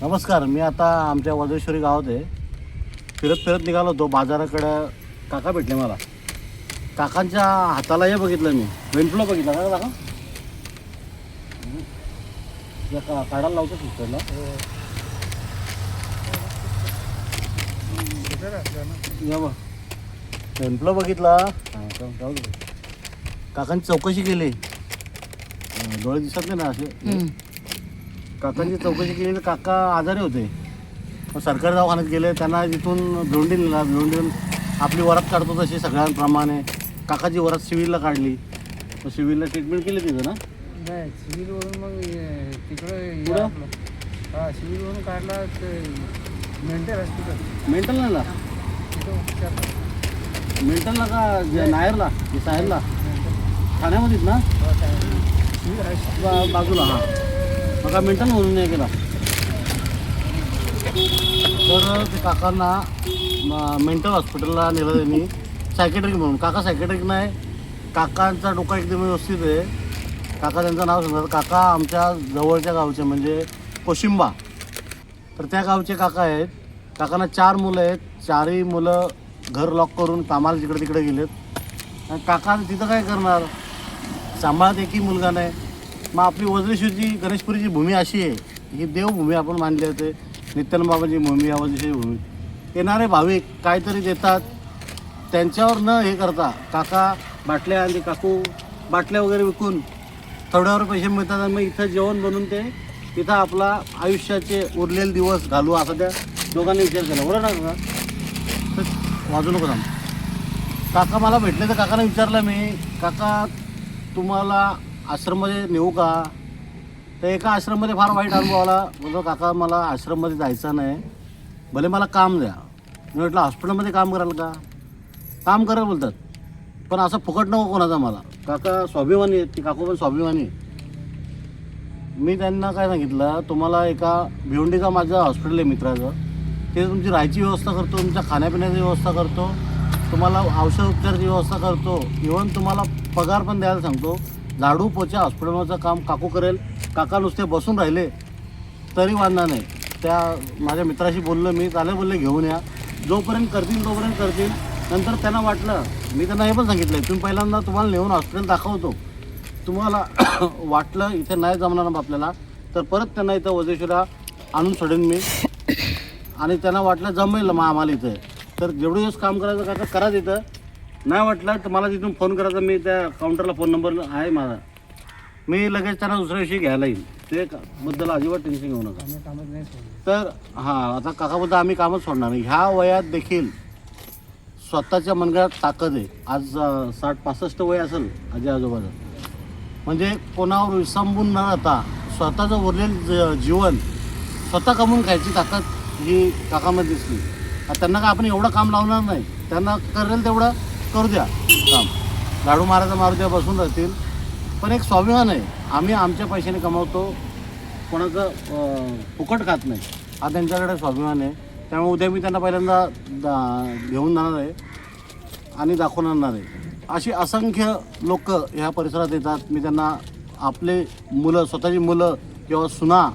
नमस्कार. मी आता आमच्या वज्रेश्वरी गावात आहे. फिरत फिरत निघालो होतो बाजाराकडं. काका भेटले मला. काकांच्या हाताला हे बघितलं मी, वेंटलो बघितला का काका? काढायला लावतो सिस्टरला. या बघ, वेंटलो बघितला. काकांची चौकशी केली. डोळे दिसत नाही ना असे. काकांची चौकशी केली तर काका आजारी होते. मग सरकारी दवाखान्यात गेले. त्यांना तिथून भिवंडी नेला. भिवंडीहून आपली वरात काढतो तशी सगळ्यांप्रमाणे काकाची वरात सिव्हिलला काढली. मग सिव्हिलला ट्रीटमेंट केली तिथं ना? नाही, सिव्हिलवरून मग तिकडं पुढं? सिव्हिलवरून काढला मेंटल हॉस्पिटल. मेंटलला ना? तिथं उपचार. मेंटलला का नायरला की साहेरला? ठाण्यामध्येच ना? सिव्हिल हाय बाजूला. हां, मग मेंटल म्हणून नाही केला. तर ते काकांना मेंटल हॉस्पिटलला नेलं त्यांनी, सायकेट्रिक म्हणून. काका सायकेट्रिक नाही, काकांचा डोका एकदम व्यवस्थित आहे. काका त्यांचं नाव सांगतात. काका आमच्या जवळच्या गावचे म्हणजे कोशिंबा, तर त्या गावचे काका आहेत. काकांना 4 मुलं आहेत. 4ही मुलं घर लॉक करून कामाला जिकडे तिकडे गेलेत. आणि काका तिथं काय करणार, सांभाळत एकही मुलगा नाही. मग आपली वज्रेश्वरची गणेशपुरीची भूमी अशी आहे, ही देवभूमी आपण मानली जाते. नित्यानंद बाबांची भूमी, वज्रेश्वरी भूमी. येणारे भाविक काहीतरी देतात, त्यांच्यावर न हे करता काका बाटल्या आणि काकू बाटल्या वगैरे विकून थोड्यावर पैसे मिळतात. आणि मग इथं जेवण बनवून ते तिथं आपला आयुष्याचे उरलेले दिवस घालू असा त्या दोघांनी विचार केला. बरोबर ना काका? तर वाजू नको थांब. काका मला भेटले तर काकाने विचारलं मी, काका तुम्हाला आश्रममध्ये नेऊ का? तर एका आश्रममध्ये फार वाईट अनुभव आला. बोलतो काका मला आश्रममध्ये जायचं नाही, भले मला काम द्या. मी म्हटलं हॉस्पिटलमध्ये काम कराल का? काम करायला बोलतात, पण असं फुकट नको कोणाचा मला. काका स्वाभिमानी आहेत, ती काकू पण स्वाभिमानी आहे. मी त्यांना काय सांगितलं, तुम्हाला एका भिवंडीचा माझं हॉस्पिटल आहे मित्राचं, ते तुमची राहायची व्यवस्था करतो, तुमच्या खाण्यापिण्याची व्यवस्था करतो, तुम्हाला औषध उपचाराची व्यवस्था करतो, इव्हन तुम्हाला पगार पण द्यायला सांगतो. झाडू पोचा हॉस्पिटलचं काम काकू करेल. काका नुसते बसून राहिले तरी वांधा नाही. त्या माझ्या मित्राशी बोललो मी, चालेल बोलले घेऊन या, जोपर्यंत करतील तोपर्यंत करतील. नंतर त्यांना वाटलं, मी त्यांना हे पण सांगितलं आहे, तुम्ही पहिल्यांदा तुम्हाला नेऊन हॉस्पिटल दाखवतो, तुम्हाला वाटलं इथे नाही जमणार ना आपल्याला, तर परत त्यांना इथं वज्रेश्वरीला आणून सोडेन मी. आणि त्यांना वाटलं जमेल मग आम्हाला इथं, तर जेवढे दिवस काम करायचं काका करा. तिथं नाही वाटलं तर मला तिथून फोन करायचा. मी त्या काउंटरला फोन नंबर आहे माझा, मी लगेच त्यांना दुसऱ्या दिवशी घ्यायला येईल. ते बद्दल अजिबात टेन्शन घेऊ नका. कामच नाही सोडलं. तर हां, आता काकाबद्दल आम्ही कामच सोडणार नाही. ह्या वयात देखील स्वतःच्या मनगळ्यात ताकद आहे. आज 60-65 वय असेल आजी आजोबाचं. म्हणजे कोणावर विसंबून न राहता स्वतःचं उरलेलं जीवन स्वतः कमवून खायची ताकद ही काकामध्ये दिसली. त्यांना काय आपण एवढं काम लावणार नाही, त्यांना करेल तेवढं करू द्या काम. झाडू मारायचं मारू द्या, बसून राहतील. पण एक स्वाभिमान आहे, आम्ही आमच्या पैशाने कमावतो, कोणाचं फुकट खात नाही, हा त्यांच्याकडे स्वाभिमान आहे. त्यामुळे उद्या मी त्यांना पहिल्यांदा घेऊन जाणार आहे आणि दाखवून आणणार आहे. अशी असंख्य लोक ह्या परिसरात येतात. मी त्यांना आपले मुलं, स्वतःची मुलं किंवा सुना,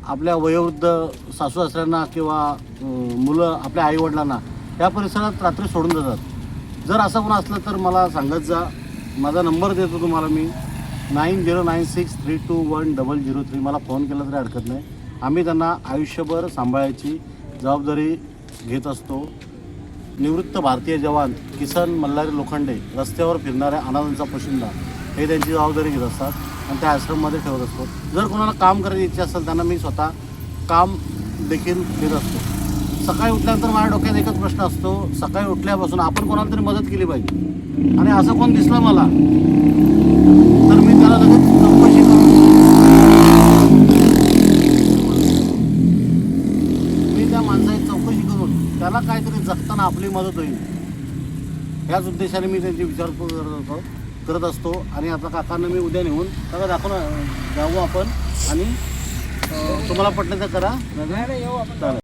आपल्या वयोवृद्ध सासू सासऱ्यांना किंवा मुलं आपल्या आईवडिलांना ह्या परिसरात रात्री सोडून देतात. जर असं कोण असलं तर मला सांगत जा. माझा नंबर देतो तुम्हाला मी, 9096321003. मला फोन केला तरी हरकत नाही. आम्ही त्यांना आयुष्यभर सांभाळायची जबाबदारी घेत असतो. निवृत्त भारतीय जवान किसन मल्हारी लोखंडे रस्त्यावर फिरणाऱ्या अनाथांचा पोशिंदा हे त्यांची जबाबदारी घेत असतात आणि त्या आश्रममध्ये ठेवत असतो. जर कोणाला काम करायची इच्छा असेल त्यांना मी स्वतः काम देखील देत असतो. सकाळी उठल्यानंतर माझ्या डोक्यात एकच प्रश्न असतो, सकाळी उठल्यापासून आपण कोणाला तरी मदत केली पाहिजे. आणि असं कोण दिसलं मला तर मी त्याला लगेच चौकशी करून, मी त्या माणसाची चौकशी करून त्याला काहीतरी जगताना आपली मदत होईल ह्याच उद्देशाने मी त्यांची विचारपूस करत असतो. आणि आता काकांना मी उद्या नेऊन सगळं दाखवून जाऊ आपण. आणि तुम्हाला पटलं तर करा, नाही येऊ आपण. चालेल.